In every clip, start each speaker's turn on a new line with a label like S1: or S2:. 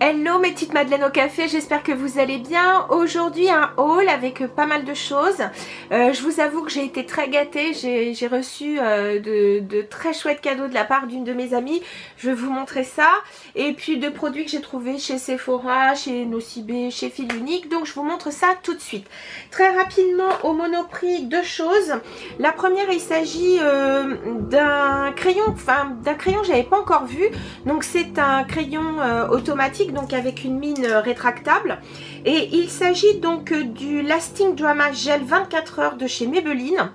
S1: Hello mes petites madeleines au café, j'espère que vous allez bien. Aujourd'hui un haul avec pas mal de choses. Je vous avoue que j'ai été très gâtée, j'ai reçu de très chouettes cadeaux de la part d'une de mes amies. Je vais vous montrer ça. Et puis de produits que j'ai trouvés chez Sephora, chez Nocibé, chez Fil Unique. Donc je vous montre ça tout de suite. Très rapidement au Monoprix, deux choses. La première, il s'agit d'un crayon, que j'avais pas encore vu. Donc c'est un crayon automatique, donc avec une mine rétractable, et il s'agit donc du Lasting Drama Gel 24 heures de chez Maybelline.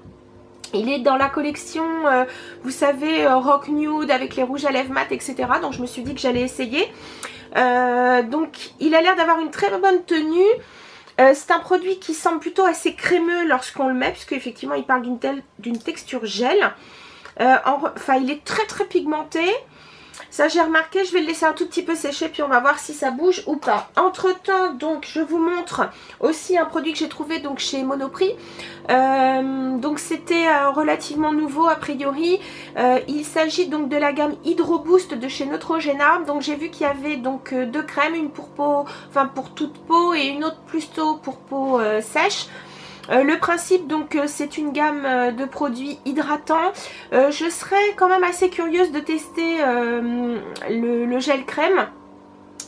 S1: Il est dans la collection, vous savez, Rock Nude avec les rouges à lèvres mat, etc. Donc je me suis dit que j'allais essayer. Donc il a l'air d'avoir une très bonne tenue. C'est un produit qui semble plutôt assez crémeux lorsqu'on le met, puisque effectivement il parle d'une texture gel. Enfin il est très pigmenté. Ça j'ai remarqué, je vais le laisser un tout petit peu sécher puis on va voir si ça bouge ou pas. Entre temps donc je vous montre aussi un produit que j'ai trouvé donc chez Monoprix. Donc c'était relativement nouveau a priori. Il s'agit donc de la gamme Hydro Boost de chez Neutrogena. Donc j'ai vu qu'il y avait donc deux crèmes, une pour peau, enfin pour toute peau et une autre plutôt pour peau sèche. Le principe donc c'est une gamme de produits hydratants. Je serais quand même assez curieuse de tester le gel crème.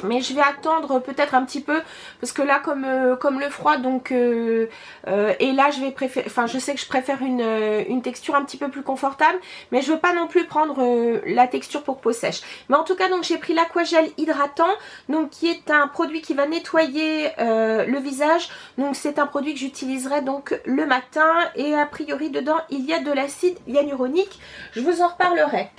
S1: Mais je vais attendre peut-être un petit peu parce que là comme le froid donc et là je vais préférer, enfin je sais que je préfère une texture un petit peu plus confortable, mais je veux pas non plus prendre la texture pour peau sèche. Mais en tout cas donc j'ai pris l'Aquagel hydratant, donc qui est un produit qui va nettoyer le visage. Donc c'est un produit que j'utiliserai donc le matin et a priori dedans il y a de l'acide hyaluronique. Je vous en reparlerai.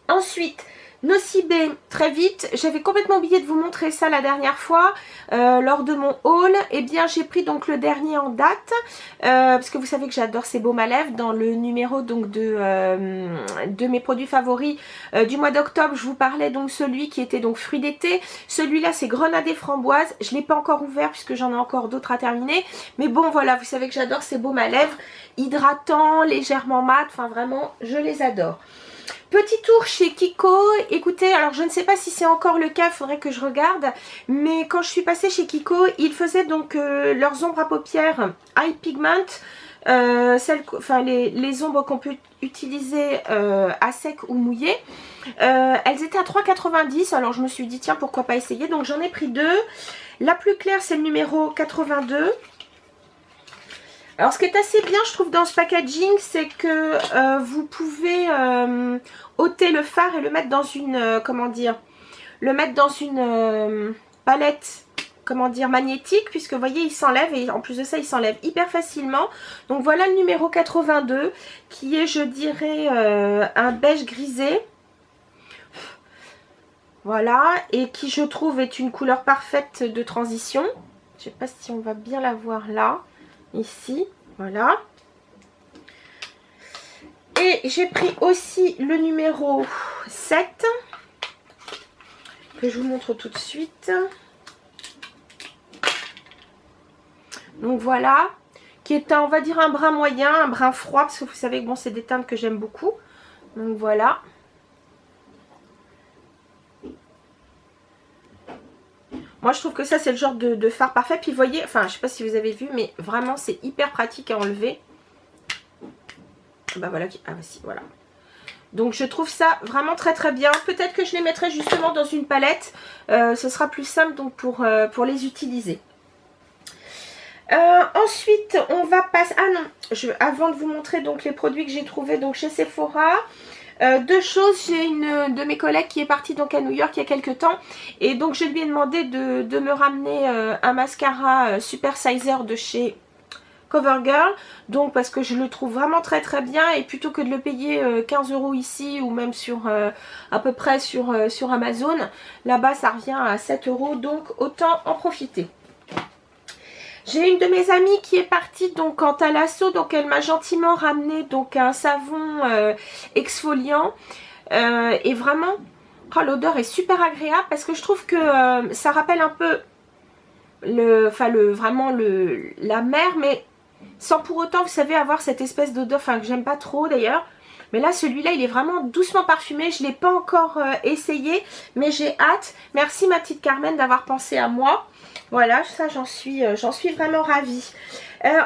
S1: Ensuite Nocibé, très vite, j'avais complètement oublié de vous montrer ça la dernière fois lors de mon haul. Et bien j'ai pris donc le dernier en date parce que vous savez que j'adore ces baumes à lèvres. Dans le numéro donc de mes produits favoris du mois d'octobre, je vous parlais donc celui qui était donc fruit d'été. Celui-là c'est grenade et framboise, je ne l'ai pas encore ouvert puisque j'en ai encore d'autres à terminer. Mais bon voilà, vous savez que j'adore ces baumes à lèvres hydratants, légèrement mat, enfin vraiment je les adore. Petit tour chez Kiko, écoutez, alors je ne sais pas si c'est encore le cas, il faudrait que je regarde, mais quand je suis passée chez Kiko, ils faisaient donc leurs ombres à paupières Eye Pigment, les ombres qu'on peut utiliser à sec ou mouillé. Elles étaient à 3,90 €, alors je me suis dit tiens pourquoi pas essayer, donc j'en ai pris deux. La plus claire c'est le numéro 82. Alors ce qui est assez bien je trouve dans ce packaging, c'est que vous pouvez ôter le fard et le mettre dans une, comment dire, le mettre dans une palette, comment dire, magnétique, puisque vous voyez il s'enlève et en plus de ça il s'enlève hyper facilement. Donc voilà le numéro 82 qui est je dirais un beige grisé. Voilà, et qui je trouve est une couleur parfaite de transition. Je ne sais pas si on va bien la voir là. Ici, voilà. Et j'ai pris aussi le numéro 7 que je vous montre tout de suite. Donc voilà, qui est on va dire un brun moyen, un brun froid, parce que vous savez que bon c'est des teintes que j'aime beaucoup. Donc voilà. Moi je trouve que ça c'est le genre de fard parfait. Puis vous voyez, enfin je sais pas si vous avez vu, mais vraiment c'est hyper pratique à enlever. Bah voilà, ah bah si, voilà. Donc je trouve ça vraiment très bien. Peut-être que je les mettrai justement dans une palette. Ce sera plus simple donc pour les utiliser. Ensuite on va passer, ah non, avant de vous montrer donc les produits que j'ai trouvés donc chez Sephora. Deux choses, j'ai une de mes collègues qui est partie donc à New York il y a quelques temps et donc je lui ai demandé de me ramener un mascara Super Sizer de chez CoverGirl, donc parce que je le trouve vraiment très bien et plutôt que de le payer 15 € ici ou même sur à peu près sur Amazon, là-bas ça revient à 7 €, donc autant en profiter. J'ai une de mes amies qui est partie donc en Thalasso, donc elle m'a gentiment ramené donc un savon exfoliant et vraiment oh, l'odeur est super agréable parce que je trouve que ça rappelle un peu vraiment la mer, mais sans pour autant, vous savez, avoir cette espèce d'odeur, enfin que j'aime pas trop d'ailleurs. Mais là, celui-là, il est vraiment doucement parfumé. Je ne l'ai pas encore essayé, mais j'ai hâte. Merci ma petite Carmen d'avoir pensé à moi. Voilà, ça j'en suis vraiment ravie.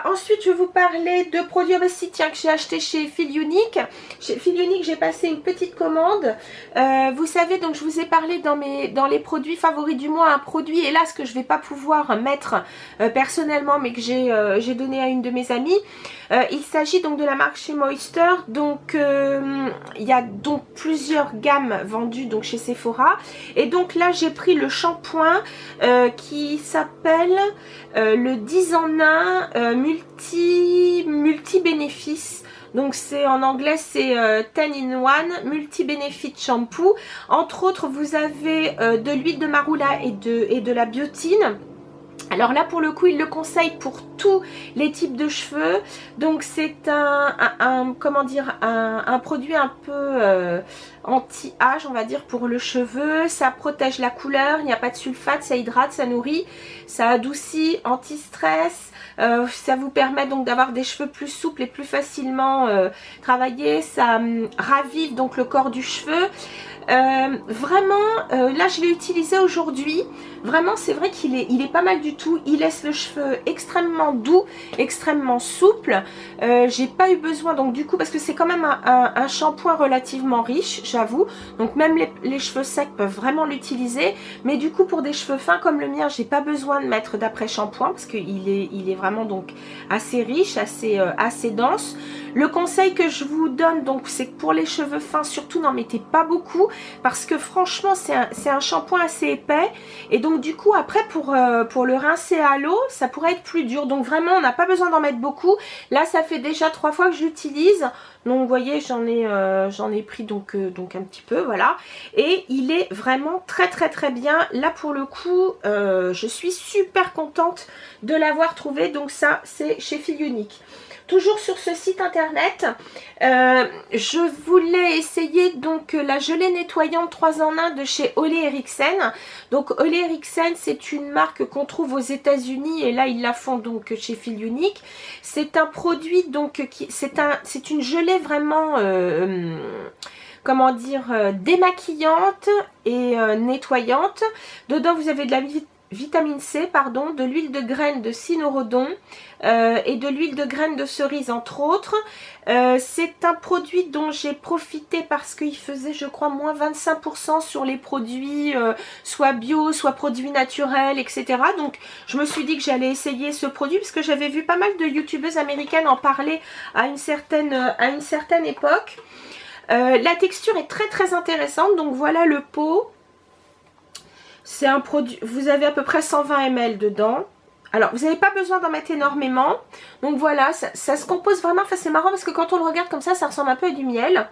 S1: Ensuite, je vais vous parler de produits tiens, que j'ai acheté chez Feel Unique. Chez Feel Unique, j'ai passé une petite commande. Vous savez, donc je vous ai parlé dans les produits favoris du mois, un produit, hélas, que je ne vais pas pouvoir mettre personnellement, mais que j'ai donné à une de mes amies. Il s'agit donc de la marque chez Moisture. Donc, il y a donc plusieurs gammes vendues donc chez Sephora. Et donc là, j'ai pris le shampoing qui s'appelle le 10 en 1 multi-bénéfices. Donc c'est en anglais c'est 10 in 1 multi-benefit shampoo. Entre autres, vous avez de l'huile de marula et de la biotine. Alors là pour le coup il le conseille pour tous les types de cheveux. Donc c'est comment dire, un produit un peu anti-âge on va dire pour le cheveu. Ça protège la couleur, il n'y a pas de sulfate, ça hydrate, ça nourrit, ça adoucit, anti-stress. Ça vous permet donc d'avoir des cheveux plus souples et plus facilement travaillés. Ça ravive donc le corps du cheveu. Vraiment, là je l'ai utilisé aujourd'hui. Vraiment c'est vrai qu'il est pas mal du tout. Il laisse le cheveu extrêmement doux, extrêmement souple. J'ai pas eu besoin donc du coup, parce que c'est quand même un shampoing relativement riche, j'avoue. Donc même les cheveux secs peuvent vraiment l'utiliser. Mais du coup pour des cheveux fins comme le mien, j'ai pas besoin de mettre d'après shampoing parce qu'il est vraiment donc assez riche, assez dense. Le conseil que je vous donne donc c'est que pour les cheveux fins surtout n'en mettez pas beaucoup, parce que franchement c'est un shampoing assez épais et donc du coup après pour le rincer à l'eau ça pourrait être plus dur. Donc vraiment on n'a pas besoin d'en mettre beaucoup. Là ça fait déjà 3 fois que j'utilise, donc vous voyez j'en ai pris donc un petit peu, voilà, et il est vraiment très très très bien. Là pour le coup je suis super contente de l'avoir trouvé. Donc ça c'est chez Feel Unique. Toujours sur ce site internet, je voulais essayer donc la gelée nettoyante 3 en 1 de chez Ole Henriksen. Donc Ole Henriksen c'est une marque qu'on trouve aux États-Unis et là ils la font donc chez Feel Unique. C'est un produit donc c'est une gelée vraiment comment dire, démaquillante et nettoyante. Dedans vous avez de la vitamine C, pardon, de l'huile de graines de cynorhodon et de l'huile de graines de cerise entre autres. C'est un produit dont j'ai profité parce qu'il faisait je crois moins 25% sur les produits soit bio, soit produits naturels, etc. Donc je me suis dit que j'allais essayer ce produit parce que j'avais vu pas mal de youtubeuses américaines en parler à une certaine époque. La texture est très très intéressante. Donc voilà le pot. C'est un produit, vous avez à peu près 120 ml dedans. Alors vous n'avez pas besoin d'en mettre énormément. Donc voilà, ça se compose vraiment, enfin c'est marrant parce que quand on le regarde comme ça ressemble un peu à du miel.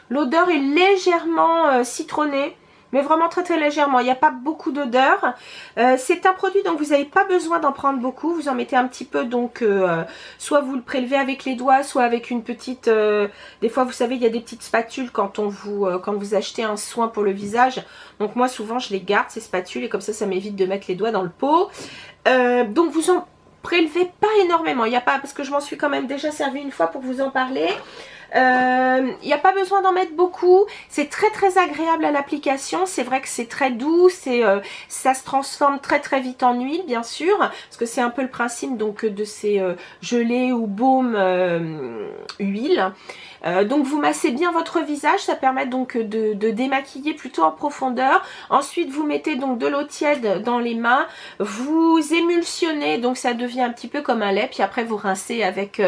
S1: L'odeur est légèrement citronnée, mais vraiment très très légèrement, il n'y a pas beaucoup d'odeur. C'est un produit donc vous n'avez pas besoin d'en prendre beaucoup, vous en mettez un petit peu, donc soit vous le prélevez avec les doigts, soit avec une petite, des fois vous savez il y a des petites spatules quand vous achetez un soin pour le visage. Donc moi souvent je les garde ces spatules et comme ça m'évite de mettre les doigts dans le pot. Donc vous en prélevez pas énormément, il n'y a pas, parce que je m'en suis quand même déjà servi une fois pour vous en parler. Il n'y a pas besoin d'en mettre beaucoup, c'est très très agréable à l'application, c'est vrai que c'est très doux, ça se transforme très très vite en huile bien sûr, parce que c'est un peu le principe donc de ces gelées ou baumes huile. Donc vous massez bien votre visage, ça permet donc de démaquiller plutôt en profondeur. Ensuite vous mettez donc de l'eau tiède dans les mains, vous émulsionnez, donc ça devient un petit peu comme un lait, puis après vous rincez avec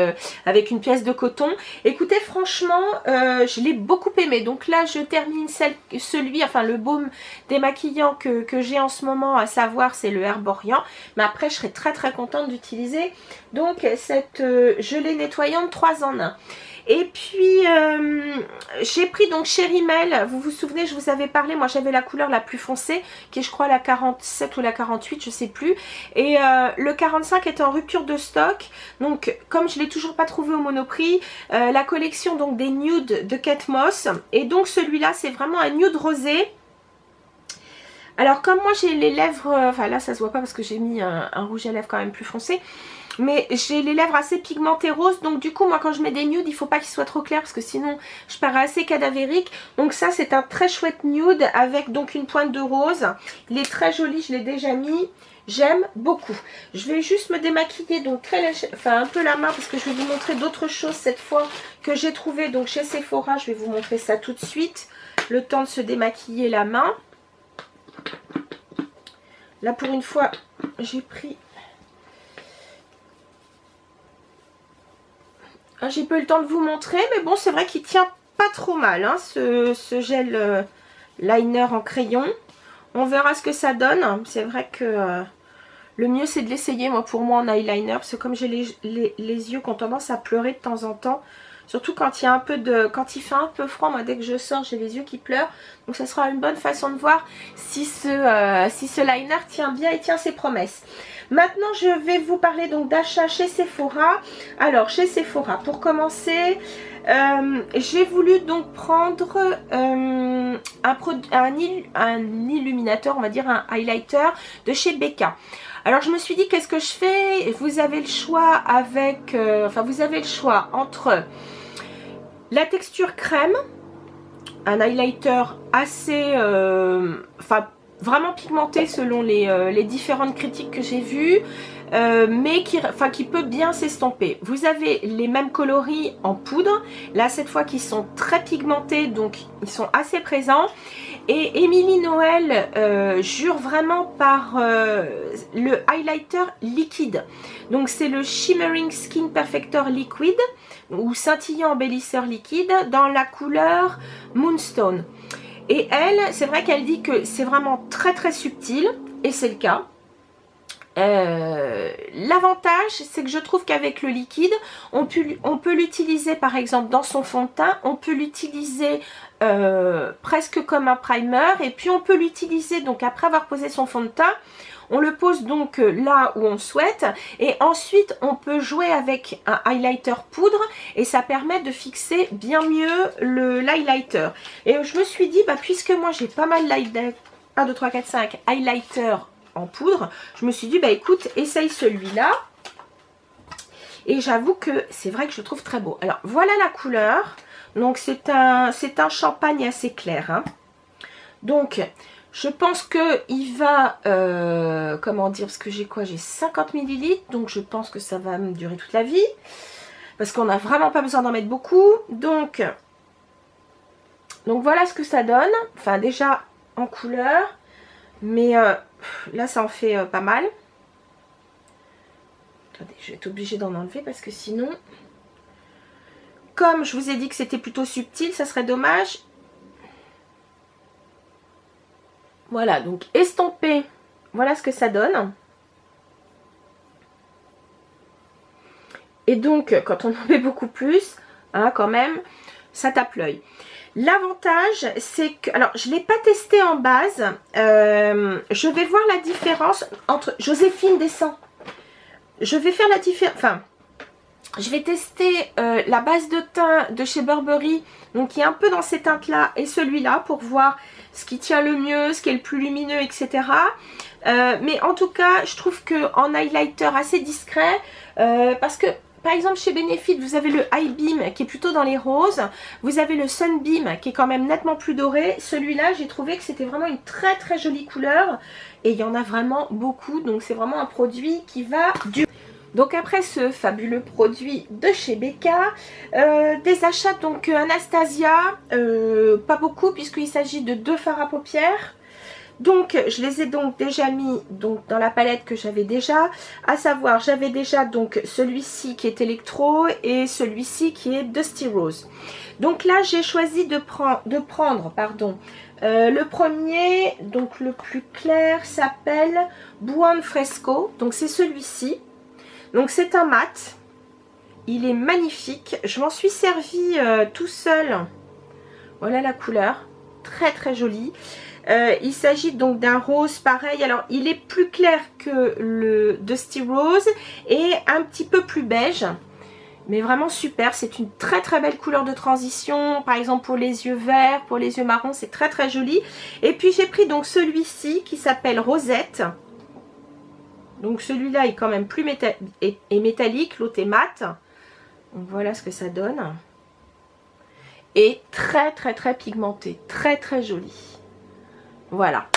S1: une pièce de coton. Écoutez franchement je l'ai beaucoup aimé. Donc là je termine enfin le baume démaquillant que j'ai en ce moment, à savoir c'est le Herborian, mais après je serai très très contente d'utiliser donc cette gelée nettoyante 3 en 1. Et puis j'ai pris donc chez Rimmel, vous vous souvenez je vous avais parlé, moi j'avais la couleur la plus foncée qui est je crois la 47 ou la 48, je sais plus, et le 45 est en rupture de stock. Donc comme je l'ai toujours pas trouvé au Monoprix, la collection donc des nudes de Kate Moss, et donc celui-là c'est vraiment un nude rosé. Alors comme moi j'ai les lèvres, enfin là ça se voit pas parce que j'ai mis un rouge à lèvres quand même plus foncé. mais j'ai les lèvres assez pigmentées roses, donc du coup moi quand je mets des nudes il faut pas qu'ils soient trop clairs parce que sinon je parais assez cadavérique. Donc ça c'est un très chouette nude avec donc une pointe de rose, il est très joli, je l'ai déjà mis, j'aime beaucoup. Je vais juste me démaquiller donc très léger, enfin un peu la main parce que je vais vous montrer d'autres choses cette fois que j'ai trouvé donc chez Sephora. Je vais vous montrer ça tout de suite, le temps de se démaquiller la main. Là pour une fois j'ai pris... J'ai pas eu le temps de vous montrer, mais bon, c'est vrai qu'il tient pas trop mal, hein, ce gel liner en crayon. On verra ce que ça donne. C'est vrai que le mieux, c'est de l'essayer, moi, pour moi, en eyeliner. Parce que comme j'ai les yeux qui ont tendance à pleurer de temps en temps, surtout quand il y a un peu de... Quand il fait un peu froid, moi, dès que je sors, j'ai les yeux qui pleurent. Donc, ça sera une bonne façon de voir si ce liner tient bien et tient ses promesses. Maintenant, je vais vous parler donc d'achat chez Sephora. Alors, chez Sephora, pour commencer, j'ai voulu donc prendre un illuminateur, on va dire un highlighter de chez Becca. Alors, je me suis dit, qu'est-ce que je fais? Vous avez le choix avec... vous avez le choix entre la texture crème, un highlighter assez... vraiment pigmenté selon les différentes critiques que j'ai vues, mais qui peut bien s'estomper. Vous avez les mêmes coloris en poudre, là cette fois qui sont très pigmentés, donc ils sont assez présents. Et Émilie Noël jure vraiment par le highlighter liquide. Donc c'est le Shimmering Skin Perfector Liquid ou scintillant embellisseur liquide dans la couleur Moonstone. Et elle, c'est vrai qu'elle dit que c'est vraiment très très subtil, et c'est le cas. L'avantage, c'est que je trouve qu'avec le liquide, on peut l'utiliser par exemple dans son fond de teint, on peut l'utiliser presque comme un primer, et puis on peut l'utiliser donc après avoir posé son fond de teint. On le pose donc là où on souhaite et ensuite on peut jouer avec un highlighter poudre et ça permet de fixer bien mieux l'highlighter. Et je me suis dit, puisque moi j'ai pas mal d'highlighter, 1, 2, 3, 4, 5 highlighter en poudre, je me suis dit, écoute, essaye celui-là. Et j'avoue que c'est vrai que je le trouve très beau. Alors voilà la couleur. Donc c'est un champagne assez clair, hein. Donc... je pense qu'il va, comment dire, parce que j'ai quoi? J'ai 50 ml, donc je pense que ça va me durer toute la vie. Parce qu'on n'a vraiment pas besoin d'en mettre beaucoup. Donc voilà ce que ça donne. Enfin déjà en couleur. Mais là ça en fait pas mal. Attendez, je vais être obligée d'en enlever parce que sinon... Comme je vous ai dit que c'était plutôt subtil, ça serait dommage. Voilà, donc estompé, voilà ce que ça donne. Et donc, quand on en met beaucoup plus, hein, quand même, ça tape l'œil. L'avantage, c'est que... Alors, je ne l'ai pas testé en base. Je vais voir la différence entre... Joséphine, descend. Je vais faire la différence... Enfin, je vais tester la base de teint de chez Burberry, donc qui est un peu dans ces teintes-là, et celui-là, pour voir ce qui tient le mieux, ce qui est le plus lumineux, etc. Mais en tout cas, je trouve qu'en highlighter assez discret, parce que par exemple chez Benefit, vous avez le High Beam qui est plutôt dans les roses, vous avez le Sunbeam qui est quand même nettement plus doré. Celui-là, j'ai trouvé que c'était vraiment une très très jolie couleur, et il y en a vraiment beaucoup, donc c'est vraiment un produit qui va durer. Donc après ce fabuleux produit de chez Becca, des achats donc Anastasia, pas beaucoup puisqu'il s'agit de 2 fards à paupières. Donc je les ai donc déjà mis donc dans la palette que j'avais déjà, à savoir j'avais déjà donc celui-ci qui est électro et celui-ci qui est Dusty Rose. Donc là j'ai choisi de prendre le premier, donc le plus clair, s'appelle Buon Fresco, donc c'est celui-ci. Donc c'est un mat, il est magnifique, je m'en suis servi tout seul, voilà la couleur, très très jolie. Il s'agit donc d'un rose pareil, alors il est plus clair que le Dusty Rose et un petit peu plus beige, mais vraiment super, c'est une très très belle couleur de transition, par exemple pour les yeux verts, pour les yeux marrons, c'est très très joli. Et puis j'ai pris donc celui-ci qui s'appelle Rosette. Donc celui-là est quand même plus est métallique, l'autre est mat. Donc voilà ce que ça donne. Et très très très pigmenté, très très joli. Voilà.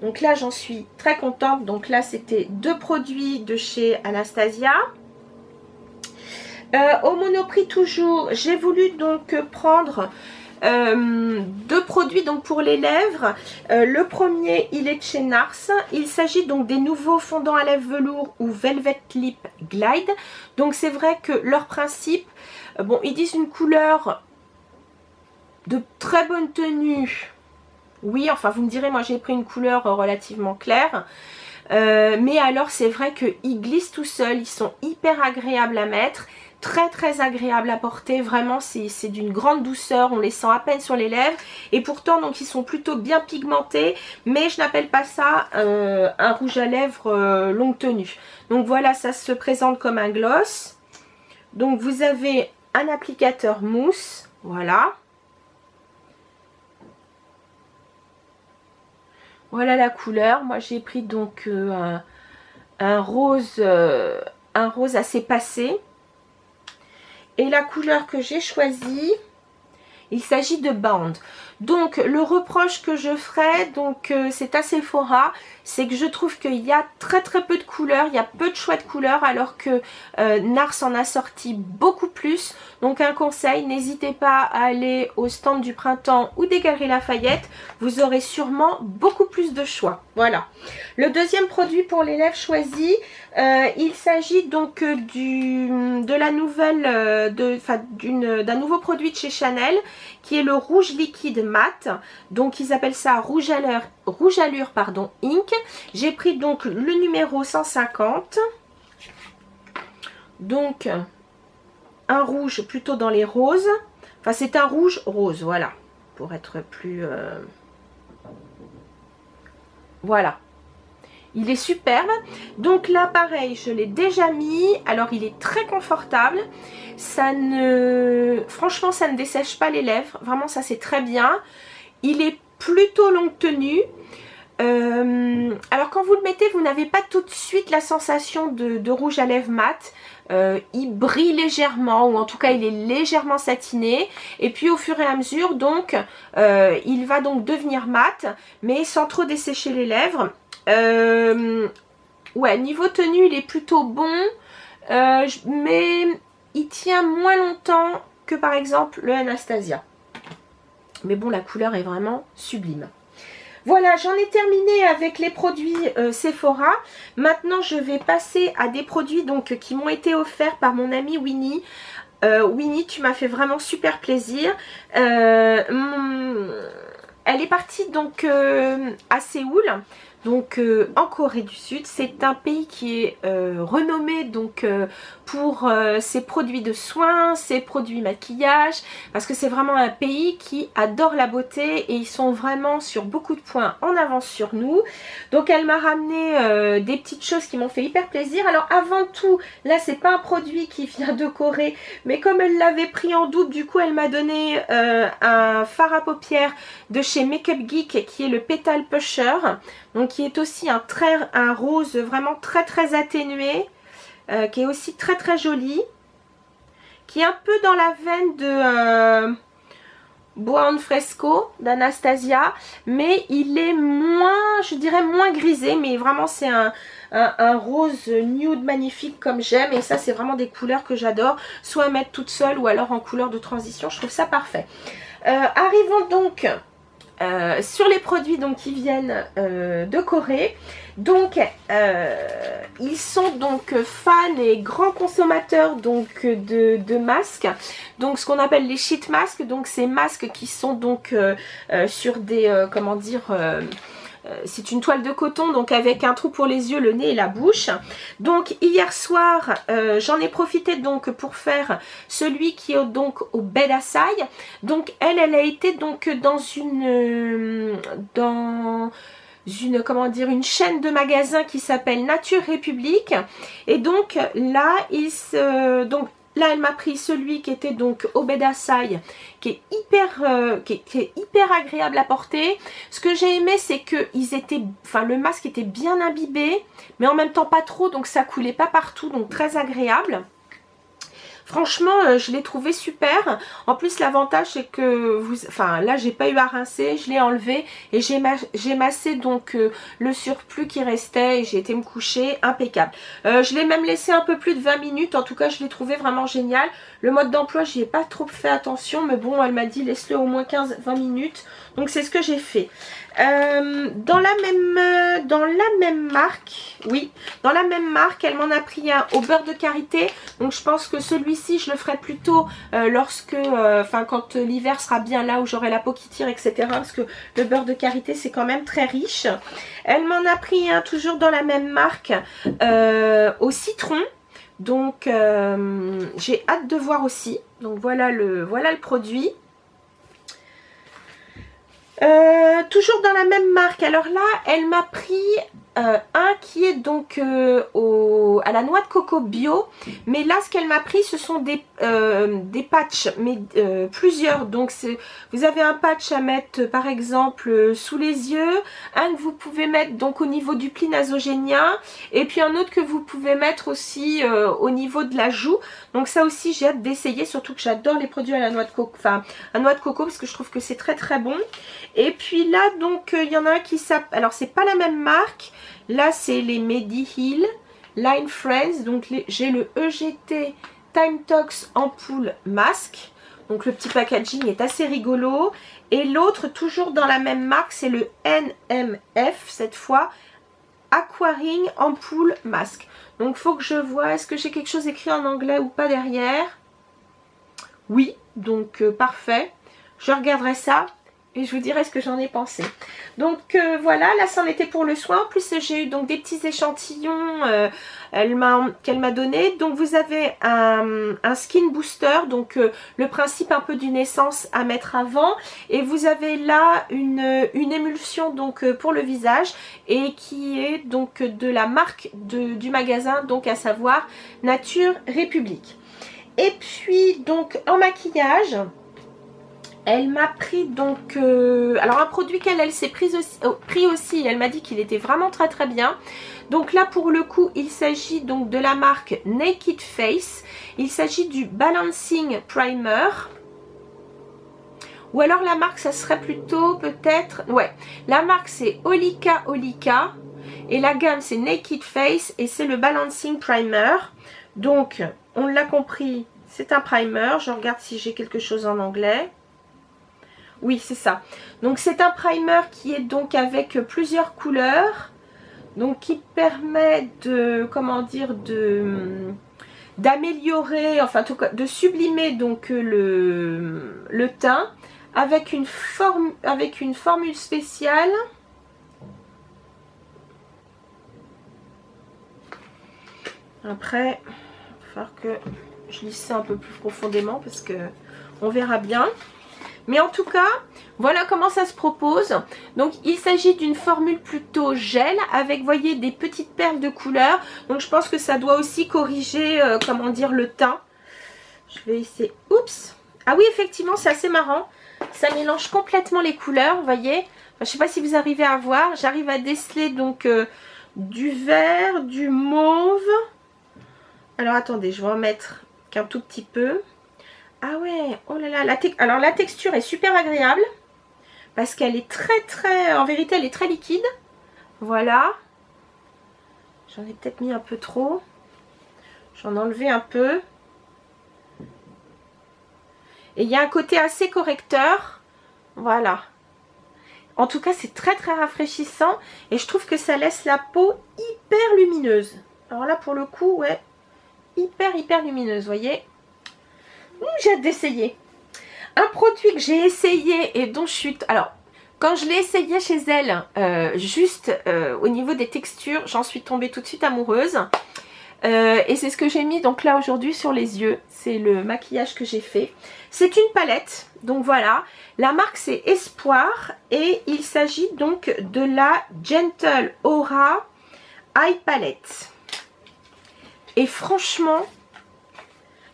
S1: Donc là j'en suis très contente. Donc là c'était 2 produits de chez Anastasia. Au Monoprix toujours, j'ai voulu donc prendre 2 produits donc pour les lèvres. Le premier il est de chez Nars. Il s'agit donc des nouveaux fondants à lèvres velours ou Velvet Lip Glide. Donc c'est vrai que leur principe, bon ils disent une couleur de très bonne tenue. Oui, enfin vous me direz, moi j'ai pris une couleur relativement claire. Mais alors c'est vrai qu'ils glissent tout seuls, ils sont hyper agréables à mettre, très très agréables à porter, vraiment c'est d'une grande douceur, on les sent à peine sur les lèvres. Et pourtant donc ils sont plutôt bien pigmentés, mais je n'appelle pas ça un rouge à lèvres longue tenue. Donc voilà, ça se présente comme un gloss. Donc vous avez un applicateur mousse, voilà. Voilà la couleur. Moi j'ai pris donc un rose assez passé. Et la couleur que j'ai choisie, il s'agit de Bound. Donc le reproche que je ferai, donc c'est à Sephora, c'est que je trouve qu'il y a très très peu de couleurs, il y a peu de choix de couleurs, alors que Nars en a sorti beaucoup plus. Donc un conseil, n'hésitez pas à aller au stand du printemps ou des Galeries Lafayette, vous aurez sûrement beaucoup plus de choix. Voilà. Le deuxième produit pour les lèvres choisi, il s'agit donc d'un nouveau produit de chez Chanel, qui est le rouge liquide mat. Donc ils appellent ça rouge allure pardon, Ink. J'ai pris donc le numéro 150. Donc un rouge plutôt dans les roses. Enfin c'est un rouge rose, voilà. Pour être plus... Voilà. Il est superbe. Donc là pareil, je l'ai déjà mis. Alors il est très confortable. Franchement ça ne dessèche pas les lèvres. Vraiment ça c'est très bien. Il est plutôt longue tenue. Alors quand vous le mettez, vous n'avez pas tout de suite la sensation de rouge à lèvres mat. Il brille légèrement, ou en tout cas il est légèrement satiné, et puis au fur et à mesure donc il va donc devenir mat, mais sans trop dessécher les lèvres. Ouais, niveau tenue il est plutôt bon, mais il tient moins longtemps que par exemple le Anastasia. Mais bon, la couleur est vraiment sublime. Voilà, j'en ai terminé avec les produits Sephora. Maintenant, je vais passer à des produits donc qui m'ont été offerts par mon amie Winnie. Winnie, tu m'as fait vraiment super plaisir. Elle est partie donc à Séoul, donc en Corée du Sud. C'est un pays qui est renommé donc pour ses produits de soins, ses produits maquillage, parce que c'est vraiment un pays qui adore la beauté et ils sont vraiment sur beaucoup de points en avance sur nous. Donc elle m'a ramené des petites choses qui m'ont fait hyper plaisir. Alors avant tout, là c'est pas un produit qui vient de Corée, mais comme elle l'avait pris en double, du coup elle m'a donné un fard à paupières de chez Makeup Geek qui est le Petal Pusher, donc qui est aussi un rose vraiment très très atténué, qui est aussi très très joli, qui est un peu dans la veine de Buon Fresco d'Anastasia, mais il est moins, je dirais moins grisé, mais vraiment c'est un rose nude magnifique comme j'aime, et ça c'est vraiment des couleurs que j'adore, soit à mettre toute seule ou alors en couleur de transition, je trouve ça parfait. Arrivons donc sur les produits donc qui viennent de Corée. Donc ils sont donc fans et grands consommateurs donc de masques, donc ce qu'on appelle les sheet masks. Donc ces masques qui sont donc sur des comment dire, c'est une toile de coton, donc avec un trou pour les yeux, le nez et la bouche. Donc hier soir j'en ai profité donc pour faire celui qui est donc au Bedasaï. Donc elle a été donc dans comment dire, une chaîne de magasins qui s'appelle Nature République, et donc là donc là elle m'a pris celui qui était donc Obedasai, qui est hyper agréable à porter. Ce que j'ai aimé, c'est que le masque était bien imbibé, mais en même temps pas trop, donc ça coulait pas partout, donc très agréable. Franchement, je l'ai trouvé super. En plus, l'avantage, c'est que là, j'ai pas eu à rincer, je l'ai enlevé et j'ai massé donc le surplus qui restait et j'ai été me coucher, impeccable. Je l'ai même laissé un peu plus de 20 minutes. En tout cas, je l'ai trouvé vraiment génial. Le mode d'emploi, j'y ai pas trop fait attention, mais bon, elle m'a dit laisse-le au moins 15-20 minutes. Donc, c'est ce que j'ai fait. Dans la même marque, oui, dans la même marque, elle m'en a pris un au beurre de karité. Donc je pense que celui-ci, je le ferai plutôt quand l'hiver sera bien là, où j'aurai la peau qui tire, etc. Parce que le beurre de karité, c'est quand même très riche. Elle m'en a pris un toujours dans la même marque au citron. Donc j'ai hâte de voir aussi. Donc voilà le produit. Toujours dans la même marque. Alors là, elle m'a pris un qui est donc à la noix de coco bio. Mais là, ce qu'elle m'a pris, ce sont des patchs, mais plusieurs. Donc, vous avez un patch à mettre, par exemple, sous les yeux. Un que vous pouvez mettre donc au niveau du pli nasogénien. Et puis un autre que vous pouvez mettre aussi au niveau de la joue. Donc ça aussi, j'ai hâte d'essayer. Surtout que j'adore les produits à la noix de coco. Enfin, à noix de coco parce que je trouve que c'est très très bon. Et puis là, donc, il y en a un qui s'appelle... Alors, c'est pas la même marque. Là, c'est les Mediheal Line Friends. Donc, j'ai le EGT Time Tox Ampoule Masque. Donc, le petit packaging est assez rigolo. Et l'autre, toujours dans la même marque, c'est le NMF, cette fois, Aquaring Ampoule Masque. Donc, il faut que je vois, est-ce que j'ai quelque chose écrit en anglais ou pas derrière? Oui, donc, parfait. Je regarderai ça. Et je vous dirai ce que j'en ai pensé. Donc voilà, là c'en était pour le soin. En plus j'ai eu donc des petits échantillons qu'elle m'a donné. Donc vous avez un skin booster. Donc le principe un peu d'une essence à mettre avant. Et vous avez là une émulsion donc pour le visage. Et qui est donc de la marque du magasin. Donc à savoir Nature République. Et puis donc en maquillage... Elle m'a pris donc, alors un produit qu'elle s'est pris aussi, elle m'a dit qu'il était vraiment très très bien. Donc là pour le coup il s'agit donc de la marque Naked Face, il s'agit du Balancing Primer. Ou alors la marque ça serait plutôt peut-être, ouais, la marque c'est Olika et la gamme c'est Naked Face et c'est le Balancing Primer. Donc on l'a compris, c'est un primer, je regarde si j'ai quelque chose en anglais. Oui, c'est ça. Donc c'est un primer qui est donc avec plusieurs couleurs. Donc qui permet de, comment dire, d'améliorer, enfin en tout cas, de sublimer donc le teint avec une formule spéciale. Après, il va falloir que je lise ça un peu plus profondément parce que on verra bien. Mais en tout cas, voilà comment ça se propose. Donc, il s'agit d'une formule plutôt gel avec, vous voyez, des petites perles de couleur. Donc, je pense que ça doit aussi corriger, comment dire, le teint. Je vais essayer. Oups! Ah oui, effectivement, c'est assez marrant. Ça mélange complètement les couleurs, vous voyez. Enfin, je ne sais pas si vous arrivez à voir. J'arrive à déceler donc du vert, du mauve. Alors, attendez, je vais en mettre qu'un tout petit peu. Ah ouais, oh là là, alors la texture est super agréable parce qu'elle est très, en vérité elle est très liquide. Voilà. J'en ai peut-être mis un peu trop. J'en ai enlevé un peu. Et il y a un côté assez correcteur. Voilà. En tout cas, c'est très rafraîchissant et je trouve que ça laisse la peau hyper lumineuse. Alors là, pour le coup, ouais, hyper lumineuse, vous voyez. J'ai hâte d'essayer. Un produit que j'ai essayé et dont je suis... Alors, quand je l'ai essayé chez elle, juste au niveau des textures, j'en suis tombée tout de suite amoureuse. Et c'est ce que j'ai mis donc là aujourd'hui sur les yeux. C'est le maquillage que j'ai fait. C'est une palette. Donc voilà. La marque c'est Espoir. Et il s'agit donc de la Gentle Aura Eye Palette. Et franchement...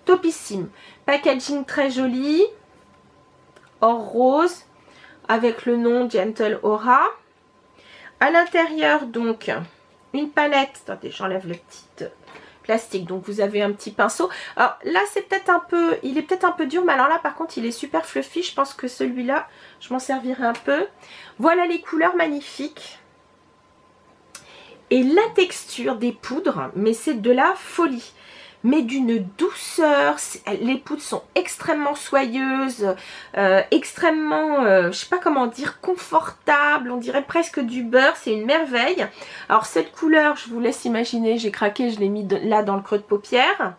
S1: topissime. Packaging très joli, or rose, avec le nom Gentle Aura. À l'intérieur, donc, une palette. Attendez, j'enlève le petit plastique. Donc, vous avez un petit pinceau. Alors là, c'est peut-être un peu, il est peut-être un peu dur, mais alors là, par contre, il est super fluffy. Je pense que celui-là, je m'en servirai un peu. Voilà les couleurs magnifiques. Et la texture des poudres, mais c'est de la folie. Mais d'une douceur, les poudres sont extrêmement soyeuses, extrêmement, je sais pas comment dire, confortables, on dirait presque du beurre, c'est une merveille. Alors cette couleur, je vous laisse imaginer, j'ai craqué, je l'ai mis là dans le creux de paupière.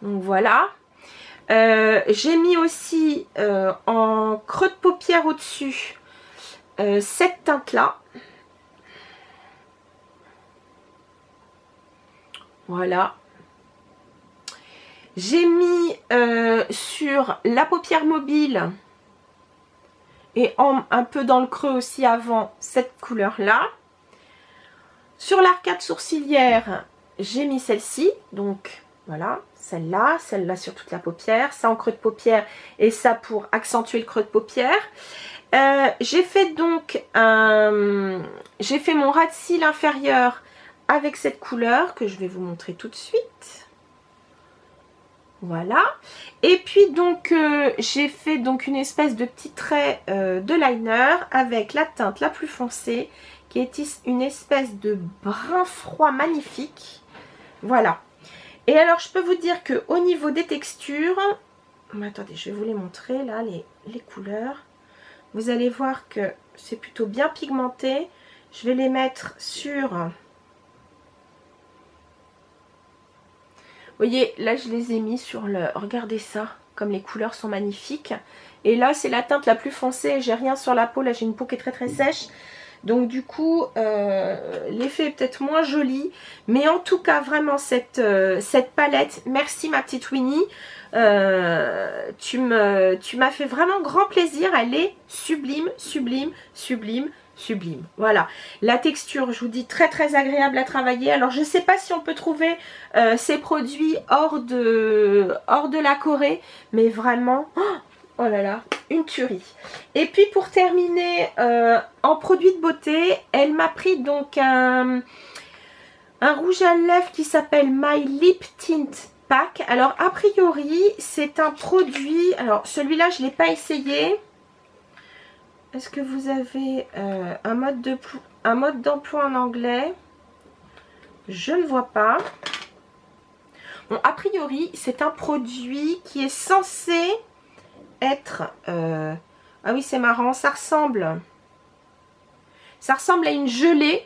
S1: Donc voilà. J'ai mis aussi en creux de paupière au-dessus cette teinte-là. Voilà. J'ai mis sur la paupière mobile et un peu dans le creux aussi avant cette couleur-là. Sur l'arcade sourcilière, j'ai mis celle-ci. Donc voilà, celle-là sur toute la paupière, ça en creux de paupière et ça pour accentuer le creux de paupière. J'ai fait donc j'ai fait mon ras de cils inférieur avec cette couleur que je vais vous montrer tout de suite. Voilà. Et puis donc j'ai fait donc une espèce de petit trait de liner avec la teinte la plus foncée qui est une espèce de brun froid magnifique. Voilà. Et alors je peux vous dire que au niveau des textures, attendez, je vais vous les montrer là, les couleurs. Vous allez voir que c'est plutôt bien pigmenté. Je vais les mettre sur... Vous voyez, là je les ai mis sur le... Regardez ça, comme les couleurs sont magnifiques. Et là c'est la teinte la plus foncée, j'ai rien sur la peau, là j'ai une peau qui est très très sèche. Donc du coup, l'effet est peut-être moins joli. Mais en tout cas, vraiment cette palette, merci ma petite Winnie. Tu m'as fait vraiment grand plaisir. Elle est sublime, sublime, sublime. Sublime, voilà. La texture, je vous dis, très très agréable à travailler. Alors je ne sais pas si on peut trouver ces produits hors de la Corée, mais vraiment, oh là là, une tuerie. Et puis pour terminer, en produit de beauté, elle m'a pris donc un rouge à lèvres qui s'appelle My Lip Tint Pack. Alors a priori, c'est un produit, alors celui-là je ne l'ai pas essayé. Est-ce que vous avez un mode d'emploi en anglais? Je ne vois pas. Bon, a priori, c'est un produit qui est censé être... Ah oui, c'est marrant, ça ressemble à une gelée.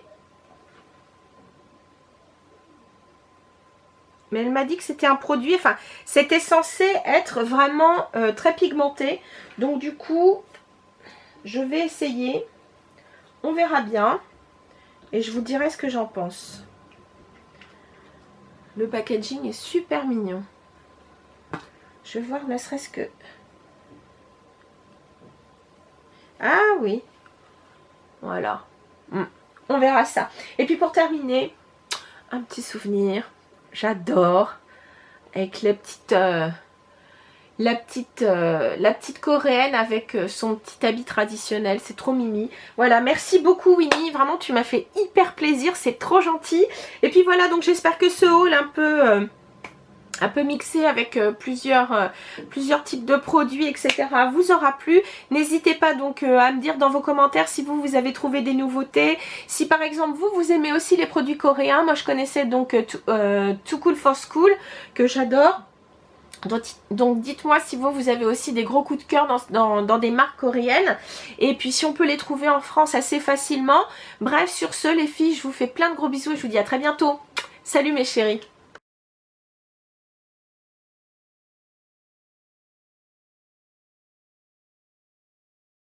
S1: Mais elle m'a dit que c'était un produit... Enfin, c'était censé être vraiment très pigmenté. Donc du coup... Je vais essayer, on verra bien et je vous dirai ce que j'en pense. Le packaging est super mignon. Je vais voir ne serait-ce que... Ah oui, voilà, on verra ça. Et puis pour terminer, un petit souvenir, j'adore, avec les petites... La petite coréenne avec son petit habit traditionnel, c'est trop mimi. Voilà, merci beaucoup Winnie, vraiment tu m'as fait hyper plaisir, c'est trop gentil. Et puis voilà, donc j'espère que ce haul un peu mixé avec plusieurs types de produits, etc. vous aura plu. N'hésitez pas donc à me dire dans vos commentaires si vous avez trouvé des nouveautés. Si par exemple vous aimez aussi les produits coréens. Moi je connaissais donc Too Cool for School, que j'adore. Donc dites-moi si vous avez aussi des gros coups de cœur dans des marques coréennes. Et puis si on peut les trouver en France assez facilement. Bref, sur ce les filles, je vous fais plein de gros bisous et je vous dis à très bientôt. Salut mes chéris.